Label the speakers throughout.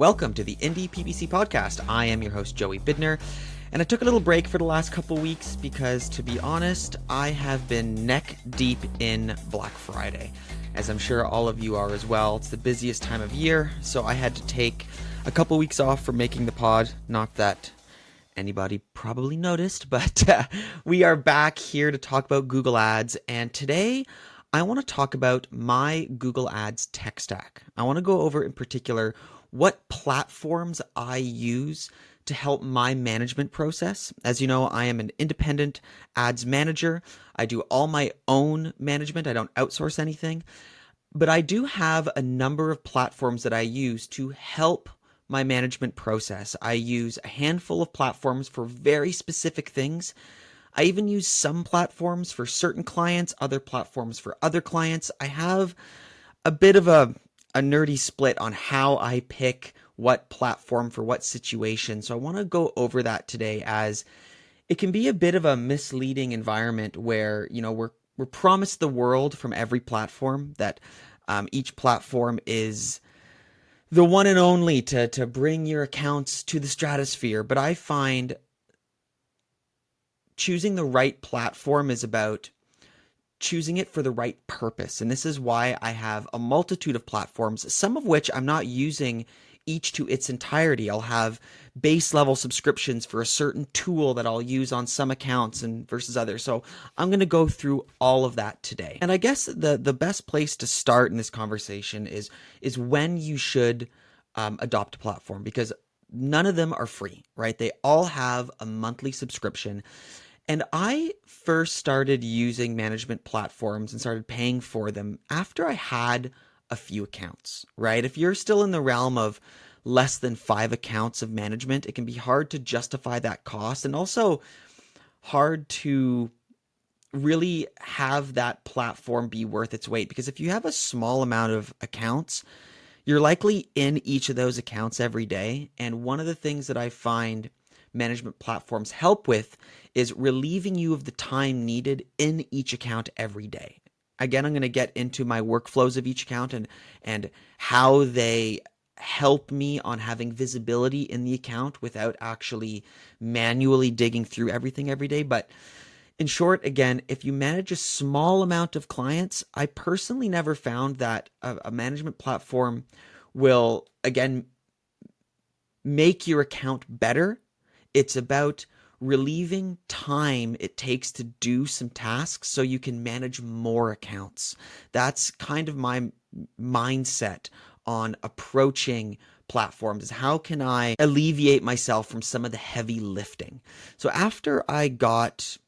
Speaker 1: Welcome to the Indie PPC podcast. I am your host, Joey Bidner, and I took a little break for the last couple weeks because, to be honest, I have been neck deep in Black Friday, as I'm sure all of you are as well. It's the busiest time of year, so I had to take a couple weeks off from making the pod. Not that anybody probably noticed, but we are back here to talk about Google Ads, and today I want to talk about my Google Ads tech stack. I want to go over in particular what platforms I use to help my management process. As you know, I am an independent ads manager. I do all my own management. I don't outsource anything, but I do have a number of platforms that I use to help my management process. I use a handful of platforms for very specific things. I even use some platforms for certain clients, other platforms for other clients. I have a bit of a nerdy split on how I pick what platform for what situation. So I want to go over that today, as it can be a bit of a misleading environment where, we're promised the world from every platform, that each platform is the one and only to bring your accounts to the stratosphere. But I find choosing the right platform is about choosing it for the right purpose. And this is why I have a multitude of platforms, some of which I'm not using each to its entirety. I'll have base level subscriptions for a certain tool that I'll use on some accounts and versus others. So I'm going to go through all of that today. And I guess the best place to start in this conversation is when you should adopt a platform, because none of them are free, right? They all have a monthly subscription. And I first started using management platforms and started paying for them after I had a few accounts, right? If you're still in the realm of less than 5 accounts of management, it can be hard to justify that cost, and also hard to really have that platform be worth its weight. Because if you have a small amount of accounts, you're likely in each of those accounts every day. And one of the things that I find management platforms help with is relieving you of the time needed in each account every day. Again, I'm going to get into my workflows of each account and how they help me on having visibility in the account without actually manually digging through everything every day. But in short, again, if you manage a small amount of clients, I personally never found that a management platform will, again, make your account better. It's about relieving time it takes to do some tasks so you can manage more accounts. That's kind of my mindset on approaching platforms, is how can I alleviate myself from some of the heavy lifting. So after I broke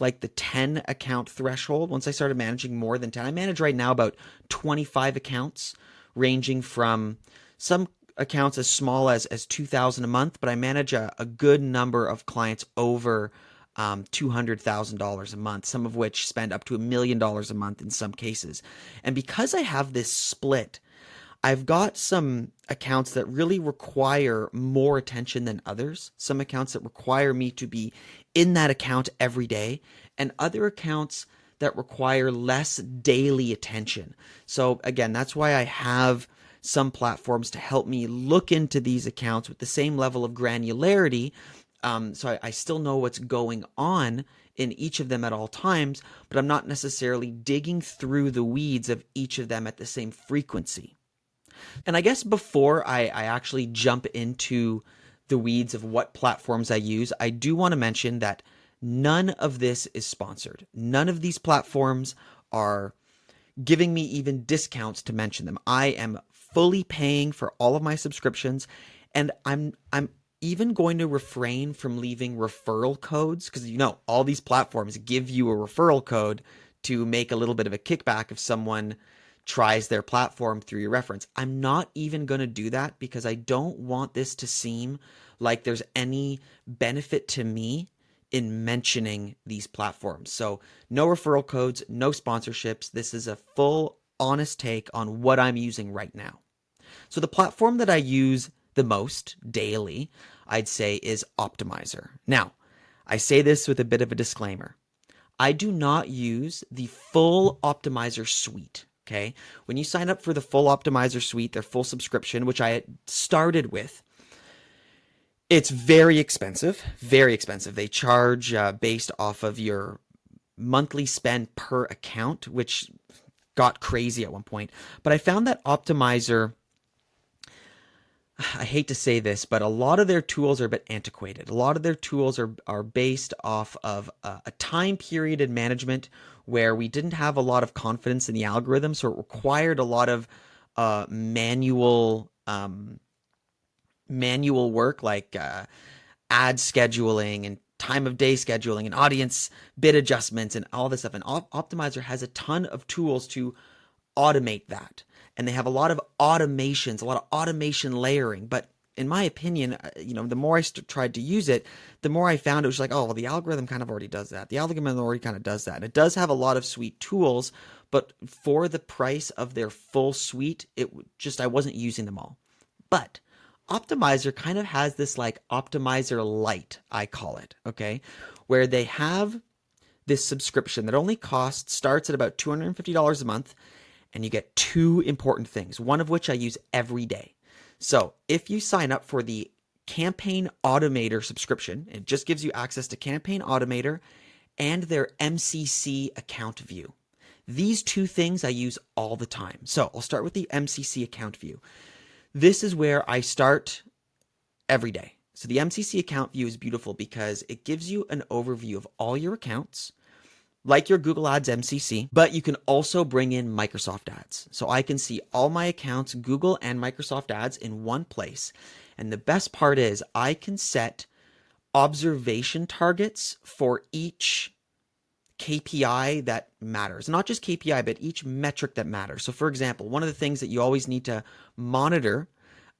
Speaker 1: like the 10 account threshold, once I started managing more than 10, I manage right now about 25 accounts, ranging from some accounts as small as $2,000 a month, but I manage a good number of clients over $200,000 a month, some of which spend up to $1 million a month in some cases. And because I have this split, I've got some accounts that really require more attention than others, some accounts that require me to be in that account every day, and other accounts that require less daily attention. So again, that's why I have some platforms to help me look into these accounts with the same level of granularity. So I still know what's going on in each of them at all times, but I'm not necessarily digging through the weeds of each of them at the same frequency. And I guess before I actually jump into the weeds of what platforms I use, I do want to mention that none of this is sponsored. None of these platforms are giving me even discounts to mention them. I am fully paying for all of my subscriptions, and I'm even going to refrain from leaving referral codes, because all these platforms give you a referral code to make a little bit of a kickback if someone tries their platform through your reference. I'm not even going to do that, because I don't want this to seem like there's any benefit to me in mentioning these platforms. So no referral codes, no sponsorships. This is a full, honest take on what I'm using right now. So the platform that I use the most daily, I'd say, is Optimizer. Now, I say this with a bit of a disclaimer. I do not use the full Optimizer suite. okay? When you sign up for the full Optimizer suite, their full subscription, which I started with, it's very expensive, very expensive. They charge based off of your monthly spend per account, which got crazy at one point. But I found that Optimizer, I hate to say this, but a lot of their tools are a bit antiquated. A lot of their tools are based off of a time period in management where we didn't have a lot of confidence in the algorithm, so it required a lot of manual work, like ad scheduling and time of day scheduling and audience bid adjustments and all this stuff. And Optimizer has a ton of tools to automate that. And they have a lot of automations, a lot of automation layering. But in my opinion, the more I tried to use it, the more I found it was like, oh, well, the algorithm kind of already does that. The algorithm already kind of does that. And it does have a lot of sweet tools, but for the price of their full suite, I wasn't using them all. But Optimizer kind of has this like Optimizer Lite, I call it, okay, where they have this subscription that only starts at about $250 a month, and you get two important things, one of which I use every day. So if you sign up for the Campaign Automator subscription, it just gives you access to Campaign Automator and their MCC account view. These two things I use all the time. So I'll start with the MCC account view. This is where I start every day. So the MCC account view is beautiful because it gives you an overview of all your accounts, like your Google Ads MCC, but you can also bring in Microsoft Ads. So I can see all my accounts, Google and Microsoft Ads, in one place. And the best part is I can set observation targets for each KPI that matters. Not just KPI, but each metric that matters. So for example, one of the things that you always need to monitor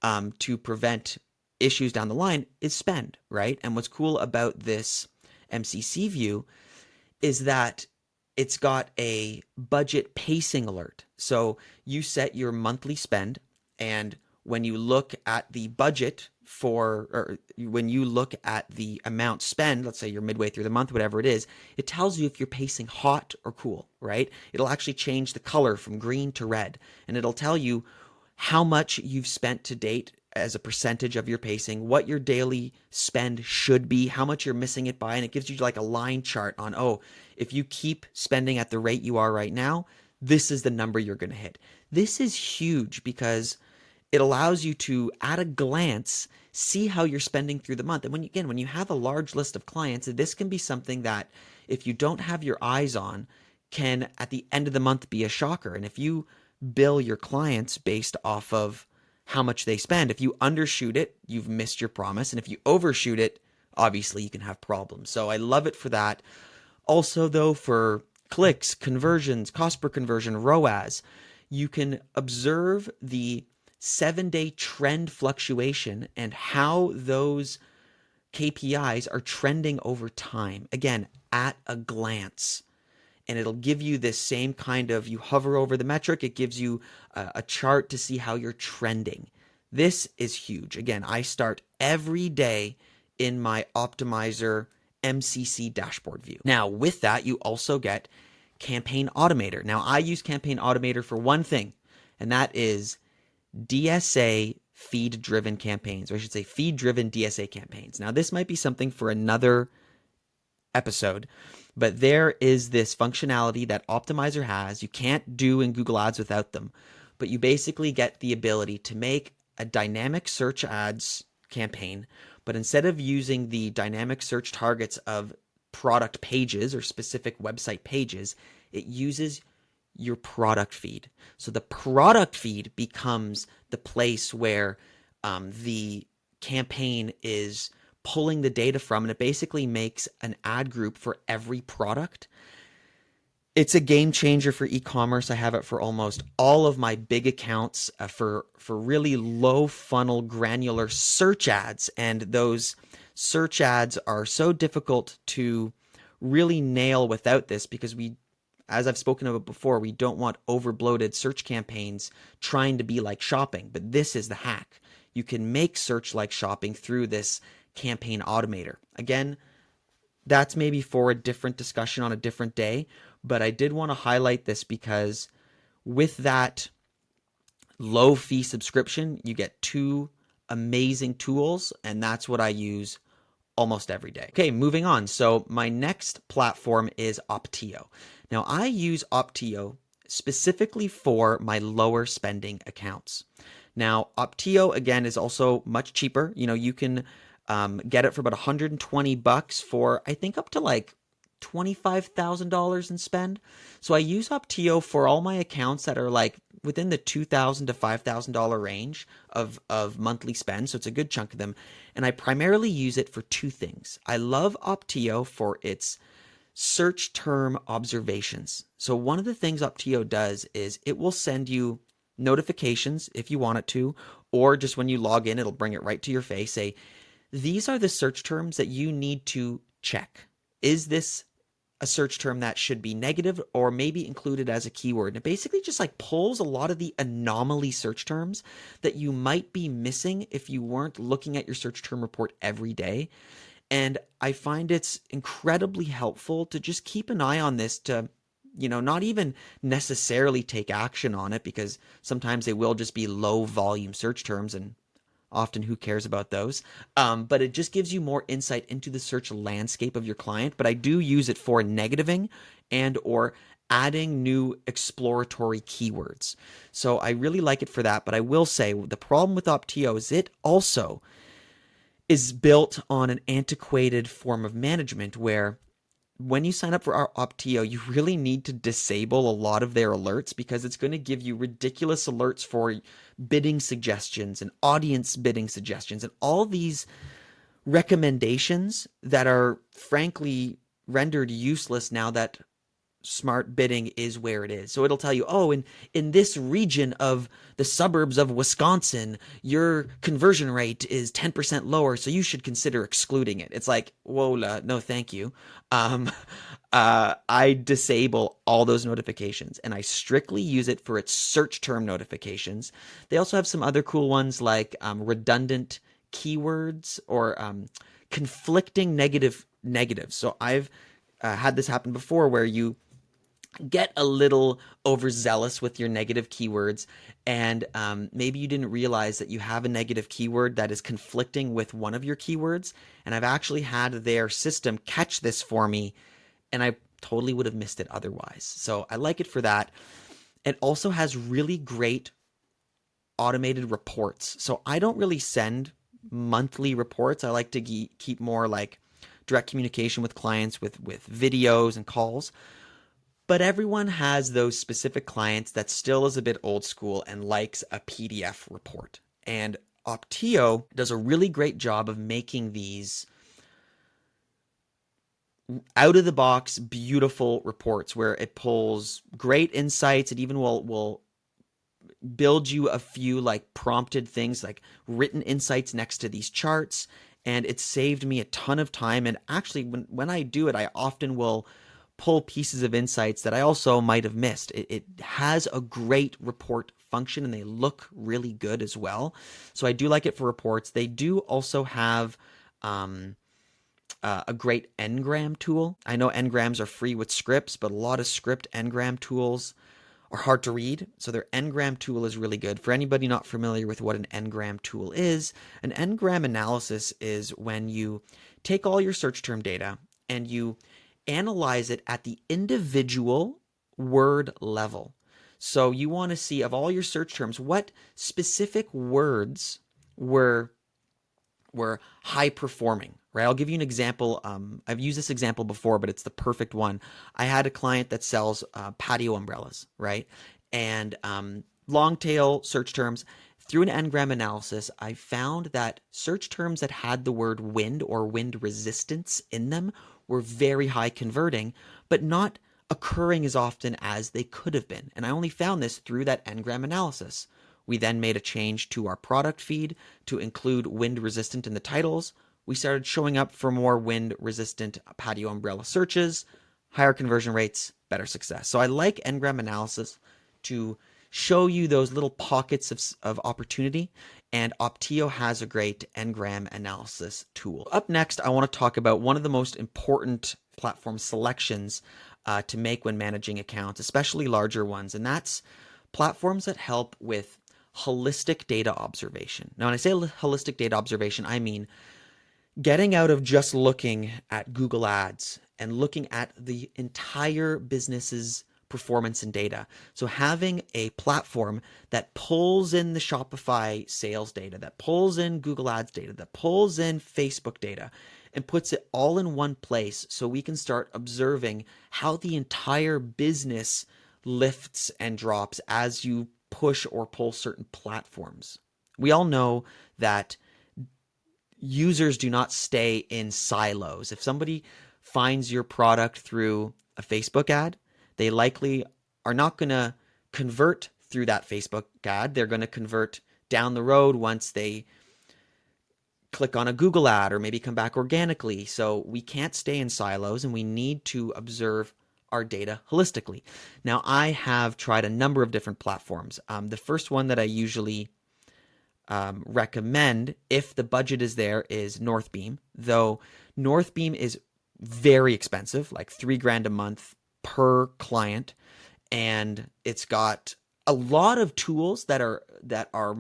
Speaker 1: to prevent issues down the line is spend, right? And what's cool about this MCC view is that it's got a budget pacing alert. So you set your monthly spend, and when you look at the budget or when you look at the amount spent, let's say you're midway through the month, whatever it is, it tells you if you're pacing hot or cool, right? It'll actually change the color from green to red, and it'll tell you how much you've spent to date as a percentage of your pacing, what your daily spend should be, how much you're missing it by, and it gives you like a line chart on, oh, if you keep spending at the rate you are right now, this is the number you're going to hit. This is huge because it allows you to, at a glance, see how you're spending through the month. And when you have a large list of clients, this can be something that if you don't have your eyes on, can at the end of the month be a shocker. And if you bill your clients based off of how much they spend, if you undershoot it, you've missed your promise. And if you overshoot it, obviously you can have problems. So I love it for that. Also, though, for clicks, conversions, cost per conversion, ROAS, you can observe the 7-day trend fluctuation and how those KPIs are trending over time. Again, at a glance. And it'll give you this same kind of, you hover over the metric, it gives you a chart to see how you're trending. This is huge. Again, I start every day in my Optimizer MCC dashboard view. Now, with that, you also get Campaign Automator. Now, I use Campaign Automator for one thing, and that is DSA feed-driven campaigns, or I should say feed-driven DSA campaigns. Now, this might be something for another episode, but there is this functionality that Optimizer has. You can't do in Google Ads without them, but you basically get the ability to make a dynamic search ads campaign, but instead of using the dynamic search targets of product pages or specific website pages, it uses your product feed. So the product feed becomes the place where the campaign is pulling the data from, and it basically makes an ad group for every product. It's a game changer for e-commerce. I have it for almost all of my big accounts for really low funnel granular search ads. And those search ads are so difficult to really nail without this because as I've spoken about before, we don't want over-bloated search campaigns trying to be like shopping. But this is the hack. You can make search like shopping through this Campaign Automator. Again, that's maybe for a different discussion on a different day, but I did want to highlight this because with that low fee subscription, you get two amazing tools, and that's what I use almost every day. Okay, moving on. So my next platform is Optio. Now I use Optio specifically for my lower spending accounts. Now Optio again is also much cheaper. You know, you can get it for about $120 for I think up to like $25,000 in spend. So I use Optio for all my accounts that are like within the $2,000 to $5,000 range of monthly spend. So it's a good chunk of them. And I primarily use it for two things. I love Optio for its search term observations. So one of the things Optio does is it will send you notifications if you want it to, or just when you log in, it'll bring it right to your face. Say, these are the search terms that you need to check. Is this a search term that should be negative or maybe included as a keyword? And it basically just like pulls a lot of the anomaly search terms that you might be missing if you weren't looking at your search term report every day. And I find it's incredibly helpful to just keep an eye on this to, you know, not even necessarily take action on it, because sometimes they will just be low volume search terms and often who cares about those. But it just gives you more insight into the search landscape of your client. But I do use it for negativing and or adding new exploratory keywords. So I really like it for that. But I will say the problem with Optio is it also is built on an antiquated form of management where when you sign up for our Optio, you really need to disable a lot of their alerts, because it's going to give you ridiculous alerts for bidding suggestions and audience bidding suggestions and all these recommendations that are frankly rendered useless now that smart bidding is where it is. So it'll tell you, oh, in this region of the suburbs of Wisconsin, your conversion rate is 10% lower, so you should consider excluding it. It's like, whoa, no, thank you. I disable all those notifications, and I strictly use it for its search term notifications. They also have some other cool ones like redundant keywords or conflicting negatives. So I've had this happen before where you get a little overzealous with your negative keywords, and maybe you didn't realize that you have a negative keyword that is conflicting with one of your keywords. And I've actually had their system catch this for me, and I totally would have missed it otherwise. So I like it for that. It also has really great automated reports. So I don't really send monthly reports. I like to keep more like direct communication with clients with videos and calls. But everyone has those specific clients that still is a bit old school and likes a PDF report. And Optio does a really great job of making these out of the box, beautiful reports where it pulls great insights. It even will build you a few like prompted things, like written insights next to these charts. And it saved me a ton of time. And actually, when I do it, I often will pull pieces of insights that I also might have missed. It has a great report function, and they look really good as well. So I do like it for reports. They do also have a great Ngram tool. I know Ngrams are free with scripts, but a lot of script Ngram tools are hard to read. So their Ngram tool is really good. For anybody not familiar with what an Ngram tool is, an Ngram analysis is when you take all your search term data and you analyze it at the individual word level. So you want to see, of all your search terms, what specific words were high performing, right? I'll give you an example. I've used this example before, but it's the perfect one. I had a client that sells patio umbrellas, right? And long tail search terms. Through an Ngram analysis, I found that search terms that had the word wind or wind resistance in them were very high converting, but not occurring as often as they could have been. And I only found this through that Ngram analysis. We then made a change to our product feed to include wind resistant in the titles. We started showing up for more wind resistant patio umbrella searches, higher conversion rates, better success. So I like Ngram analysis to show you those little pockets of opportunity, and Optio has a great Ngram analysis tool. Up next, I want to talk about one of the most important platform selections to make when managing accounts, especially larger ones, and that's platforms that help with holistic data observation. Now, when I say holistic data observation, I mean getting out of just looking at Google Ads and looking at the entire business's performance and data. So having a platform that pulls in the Shopify sales data, that pulls in Google Ads data, that pulls in Facebook data, and puts it all in one place so we can start observing how the entire business lifts and drops as you push or pull certain platforms. We all know that users do not stay in silos. If somebody finds your product through a Facebook ad, they likely are not going to convert through that Facebook ad. They're going to convert down the road once they click on a Google ad or maybe come back organically. So we can't stay in silos, and we need to observe our data holistically. Now, I have tried a number of different platforms. The first one that I usually recommend, if the budget is there, is Northbeam, though Northbeam is very expensive, like $3,000 a month per client, and it's got a lot of tools that are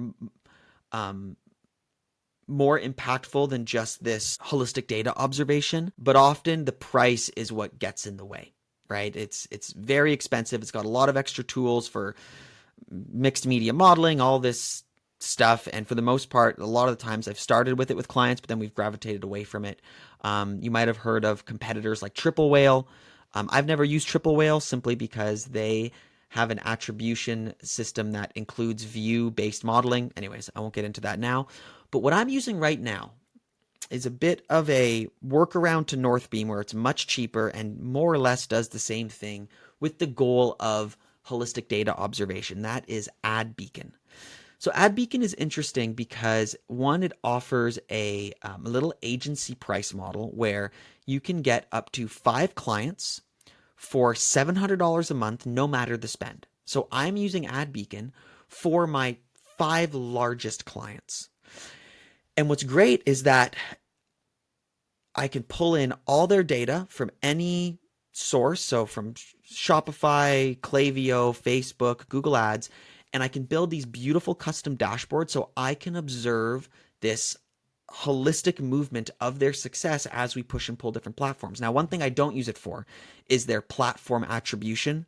Speaker 1: more impactful than just this holistic data observation, but often the price is what gets in the way, right? It's very expensive. It's got a lot of extra tools for mixed media modeling, all this stuff. And for the most part, a lot of the times I've started with it with clients, but then we've gravitated away from it. You might have heard of competitors like Triple Whale. I've never used Triple Whale simply because they have an attribution system that includes view-based modeling. Anyways, I won't get into that now. But what I'm using right now is a bit of a workaround to Northbeam, where it's much cheaper and more or less does the same thing with the goal of holistic data observation. That is AdBeacon. So AdBeacon is interesting because, one, it offers a little agency price model where you can get up to 5 clients for $700 a month, no matter the spend. So I'm using AdBeacon for my 5 largest clients. And what's great is that I can pull in all their data from any source, so from Shopify, Klaviyo, Facebook, Google Ads, and I can build these beautiful custom dashboards so I can observe this holistic movement of their success as we push and pull different platforms. Now, one thing I don't use it for is their platform attribution.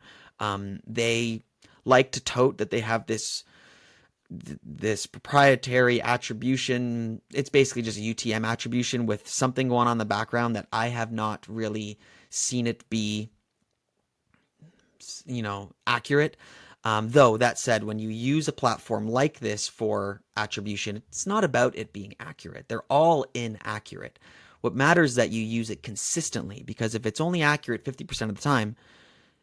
Speaker 1: They like to tote that they have this proprietary attribution. It's basically just a UTM attribution with something going on in the background that I have not really seen it be, accurate. Though that said, when you use a platform like this for attribution, it's not about it being accurate. They're all inaccurate. What matters is that you use it consistently, because if it's only accurate 50% of the time,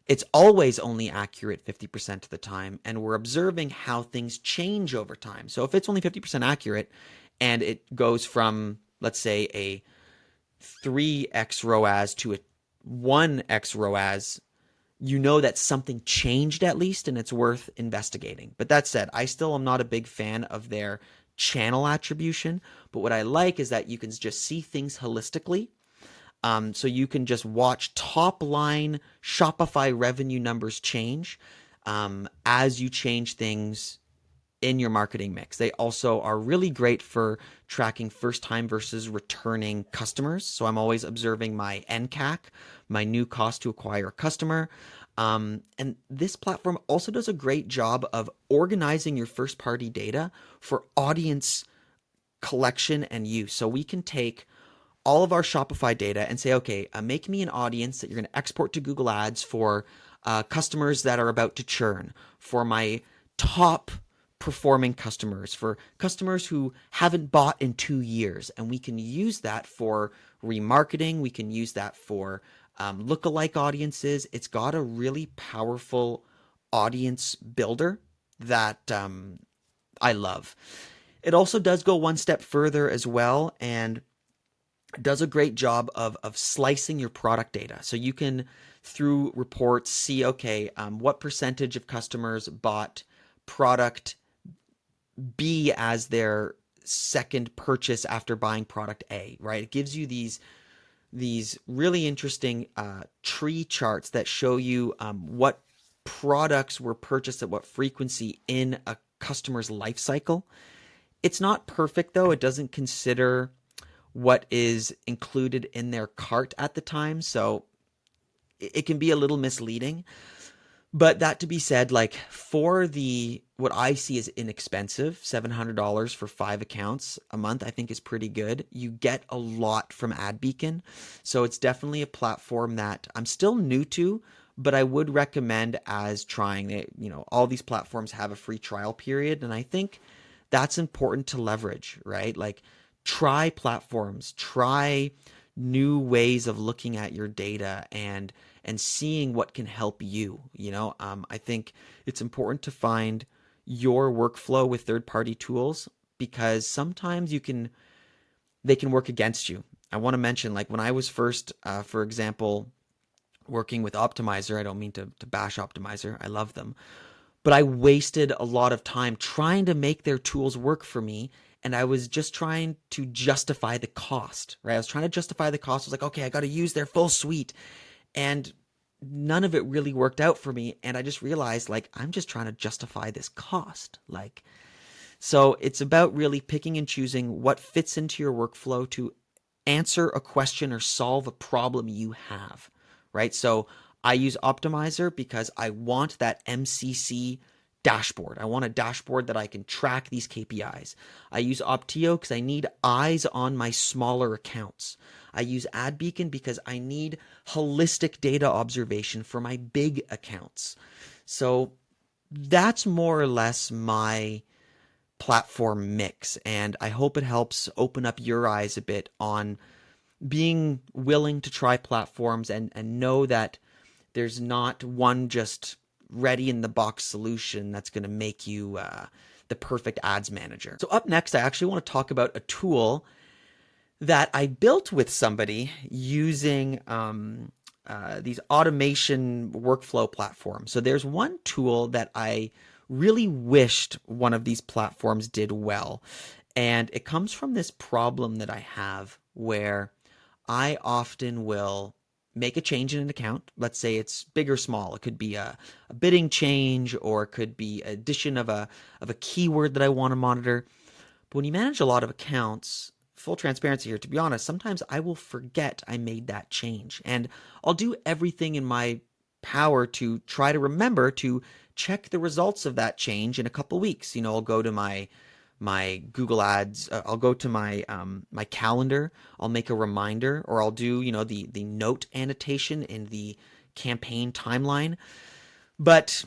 Speaker 1: it's always only accurate 50% of the time, and we're observing how things change over time. So if it's only 50% accurate and it goes from, let's say, a 3x ROAS to a 1x ROAS, you know that something changed at least, and it's worth investigating. But that said, I still am not a big fan of their channel attribution. But what I like is that you can just see things holistically. So you can just watch top line Shopify revenue numbers change as you change things in your marketing mix. They also are really great for tracking first time versus returning customers. So I'm always observing my NCAC, my new cost to acquire a customer. And this platform also does a great job of organizing your first party data for audience collection and use. So we can take all of our Shopify data and say, okay, make me an audience that you're going to export to Google Ads for customers that are about to churn, for my top performing customers, for customers who haven't bought in 2 years. And we can use that for remarketing. We can use that for lookalike audiences. It's got a really powerful audience builder that I love. It also does go one step further as well, and does a great job of slicing your product data. So you can, through reports, see, okay, what percentage of customers bought product B as their second purchase after buying product A, right? It gives you these really interesting tree charts that show you what products were purchased at what frequency in a customer's life cycle. It's not perfect though. It doesn't consider what is included in their cart at the time. So it can be a little misleading. But that to be said, like for the what I see as inexpensive, $700 for 5 accounts a month, I think is pretty good. You get a lot from AdBeacon. So it's definitely a platform that I'm still new to, but I would recommend as trying it. You know, all these platforms have a free trial period, and I think that's important to leverage, right? Like try platforms, try new ways of looking at your data and seeing what can help you. I think it's important to find your workflow with third-party tools because sometimes they can work against you. I want to mention, like when I was first, for example, working with Optimizer, I don't mean to bash Optimizer, I love them, but I wasted a lot of time trying to make their tools work for me. And I was just trying to justify the cost, right? I was trying to justify the cost. I was like, okay, I got to use their full suite. And none of it really worked out for me. And I just realized, like, I'm just trying to justify this cost. So it's about really picking and choosing what fits into your workflow to answer a question or solve a problem you have, right? So I use Optimizer because I want that MCC dashboard. I want a dashboard that I can track these KPIs. I use Optio because I need eyes on my smaller accounts. I use AdBeacon because I need holistic data observation for my big accounts. So that's more or less my platform mix, and I hope it helps open up your eyes a bit on being willing to try platforms and know that there's not one just ready in the box solution that's going to make you the perfect ads manager. So up next, I actually want to talk about a tool that I built with somebody using these automation workflow platforms. So there's one tool that I really wished one of these platforms did well. And it comes from this problem that I have where I often will make a change in an account. Let's say it's big or small. It could be a bidding change, or it could be addition of a keyword that I want to monitor. But when you manage a lot of accounts, full transparency here, to be honest, sometimes I will forget I made that change. And I'll do everything in my power to try to remember to check the results of that change in a couple weeks. I'll go to my Google Ads, I'll go to my my calendar, I'll make a reminder, or I'll do, the note annotation in the campaign timeline. But,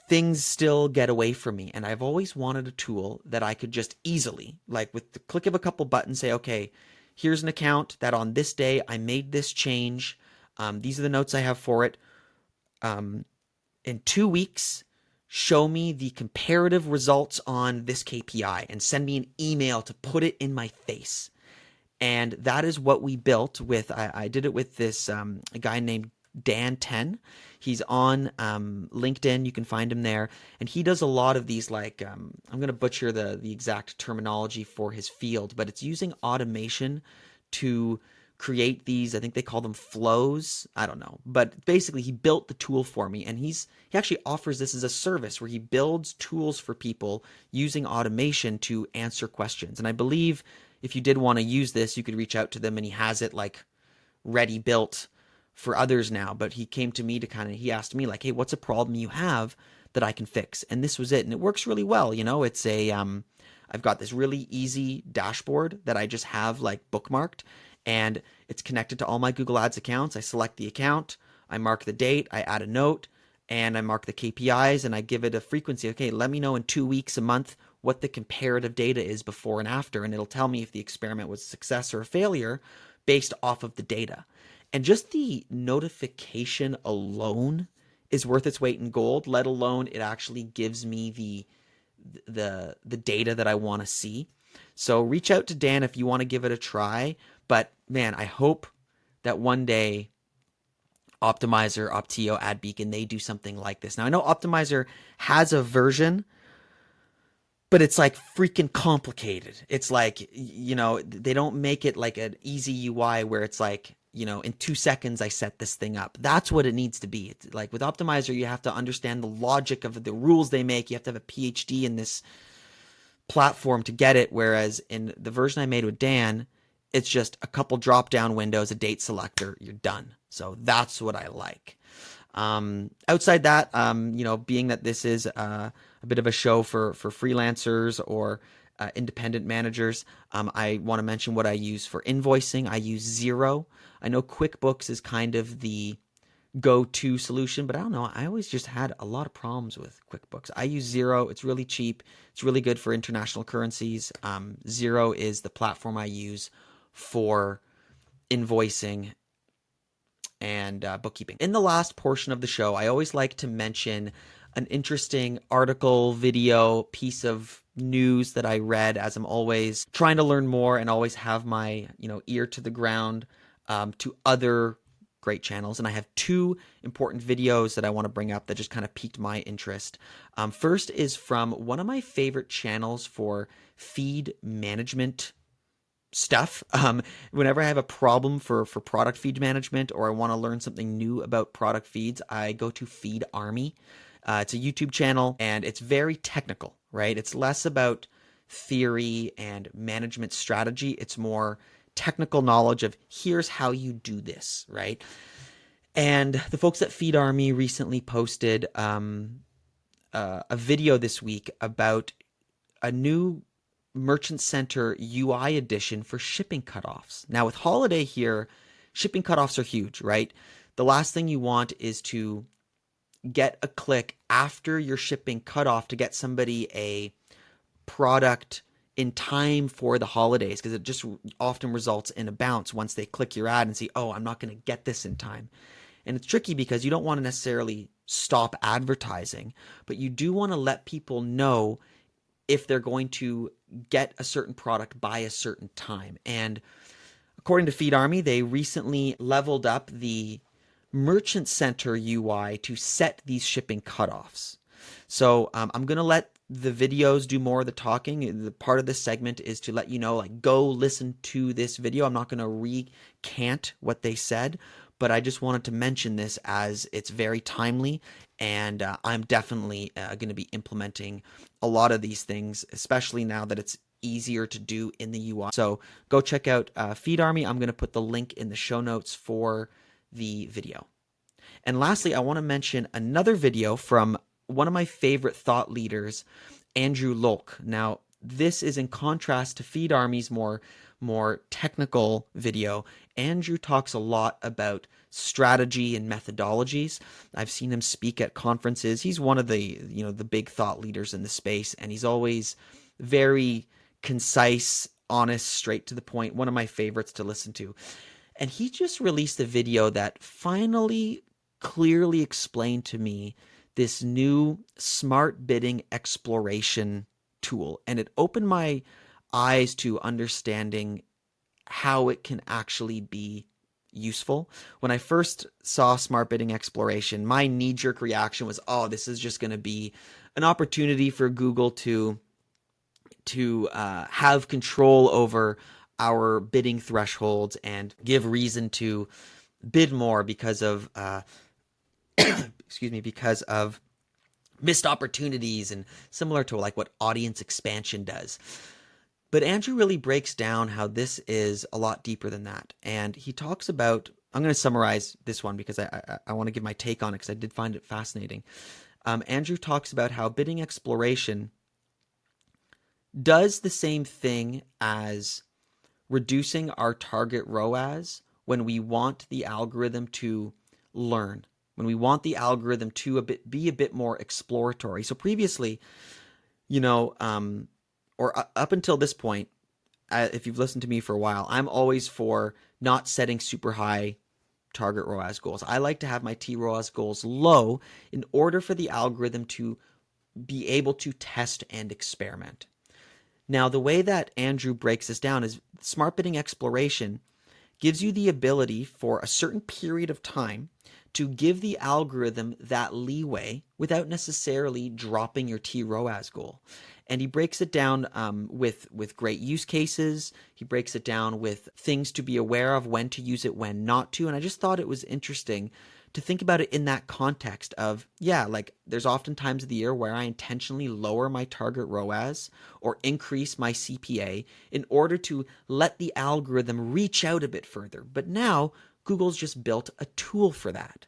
Speaker 1: things still get away from me. And I've always wanted a tool that I could just easily, like with the click of a couple buttons, say, okay, here's an account that on this day I made this change. These are the notes I have for it. In 2 weeks, show me the comparative results on this KPI and send me an email to put it in my face. And that is what we built with, I did it with this a guy named Dan 10. He's on LinkedIn. You can find him there. And he does a lot of these, like, I'm going to butcher the exact terminology for his field, but it's using automation to create these, I think they call them flows. I don't know. But basically he built the tool for me, and he actually offers this as a service where he builds tools for people using automation to answer questions. And I believe if you did want to use this, you could reach out to them, and he has it like ready built for others now. But he came to me he asked me like, hey, what's a problem you have that I can fix? And this was it. And it works really well. It's I've got this really easy dashboard that I just have like bookmarked, and it's connected to all my Google Ads accounts. I select the account, I mark the date, I add a note, and I mark the KPIs, and I give it a frequency. Okay, let me know in 2 weeks, a month, what the comparative data is before and after, and it'll tell me if the experiment was a success or a failure based off of the data. And just the notification alone is worth its weight in gold, let alone it actually gives me the data that I want to see. So reach out to Dan if you want to give it a try. But man, I hope that one day Optimizer, Optio, AdBeacon, they do something like this. Now I know Optimizer has a version, but it's like freaking complicated. It's like, they don't make it like an easy UI where it's like in 2 seconds I set this thing up. That's what it needs to be. It's like with Optimizer, you have to understand the logic of the rules they make. You have to have a PhD in this platform to get it. Whereas in the version I made with Dan, it's just a couple drop down windows, a date selector, you're done. So that's what I like. Outside that, being that this is a bit of a show for freelancers or independent managers, I want to mention what I use for invoicing. I use Xero. I know QuickBooks is kind of the go-to solution, but I don't know. I always just had a lot of problems with QuickBooks. I use Xero. It's really cheap. It's really good for international currencies. Xero is the platform I use for invoicing and bookkeeping. In the last portion of the show, I always like to mention an interesting article, video, piece of news that I read, as I'm always trying to learn more and always have my ear to the ground to other great channels. And I have two important videos that I want to bring up that just kind of piqued my interest. First is from one of my favorite channels for feed management stuff. Whenever I have a problem for product feed management, or I want to learn something new about product feeds, I go to Feed Army. It's a YouTube channel, and it's very technical, right? It's less about theory and management strategy. It's more technical knowledge of here's how you do this, right? And the folks at Feed Army recently posted a video this week about a new Merchant Center UI edition for shipping cutoffs. Now with holiday here, shipping cutoffs are huge, right? The last thing you want is to get a click after your shipping cutoff to get somebody a product in time for the holidays, because it just often results in a bounce once they click your ad and see, oh, I'm not going to get this in time. And it's tricky because you don't want to necessarily stop advertising, but you do want to let people know if they're going to get a certain product by a certain time. And according to Feed Army, they recently leveled up the Merchant Center UI to set these shipping cutoffs. So I'm going to let the videos do more of the talking. The part of this segment is to let you know, like, go listen to this video. I'm not going to recant what they said, but I just wanted to mention this as it's very timely, and I'm definitely going to be implementing a lot of these things, especially now that it's easier to do in the UI. So go check out Feed Army. I'm going to put the link in the show notes for the video. And lastly, I want to mention another video from one of my favorite thought leaders, Andrew Lolk. Now, this is in contrast to Feed Army's more technical video. Andrew talks a lot about strategy and methodologies. I've seen him speak at conferences. He's one of the big thought leaders in the space, and he's always very concise, honest, straight to the point. One of my favorites to listen to. And he just released a video that finally clearly explained to me this new smart bidding exploration tool. And it opened my eyes to understanding how it can actually be useful. When I first saw smart bidding exploration, my knee-jerk reaction was, oh, this is just going to be an opportunity for Google to have control over our bidding thresholds and give reason to bid more because of because of missed opportunities, and similar to like what audience expansion does. But Andrew really breaks down how this is a lot deeper than that. And he talks about, I'm going to summarize this one because I want to give my take on it because I did find it fascinating. Andrew talks about how bidding exploration does the same thing as reducing our target ROAS when we want the algorithm to learn, when we want the algorithm to be a bit more exploratory. So previously, or up until this point, if you've listened to me for a while, I'm always for not setting super high target ROAS goals. I like to have my TROAS goals low in order for the algorithm to be able to test and experiment. Now, the way that Andrew breaks this down is smart bidding exploration gives you the ability for a certain period of time to give the algorithm that leeway without necessarily dropping your TROAS goal. And he breaks it down with great use cases. He breaks it down with things to be aware of, when to use it, when not to. And I just thought it was interesting to think about it in that context of, yeah, like there's often times of the year where I intentionally lower my target ROAS or increase my CPA in order to let the algorithm reach out a bit further. But now Google's just built a tool for that.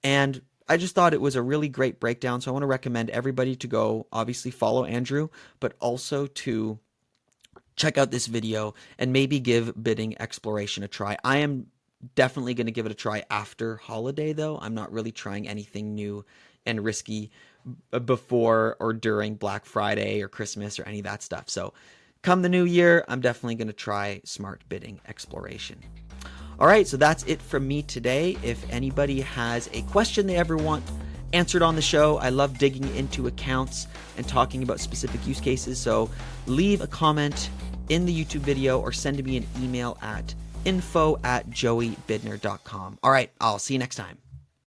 Speaker 1: And I just thought it was a really great breakdown. So I want to recommend everybody to go obviously follow Andrew, but also to check out this video and maybe give bidding exploration a try. I am definitely going to give it a try after holiday, though. I'm not really trying anything new and risky before or during Black Friday or Christmas or any of that stuff. So come the new year, I'm definitely going to try smart bidding exploration. All right, so that's it from me today. If anybody has a question they ever want answered on the show, I love digging into accounts and talking about specific use cases. So leave a comment in the YouTube video or send me an email at info@joeybidner.com. All right, I'll see you next time.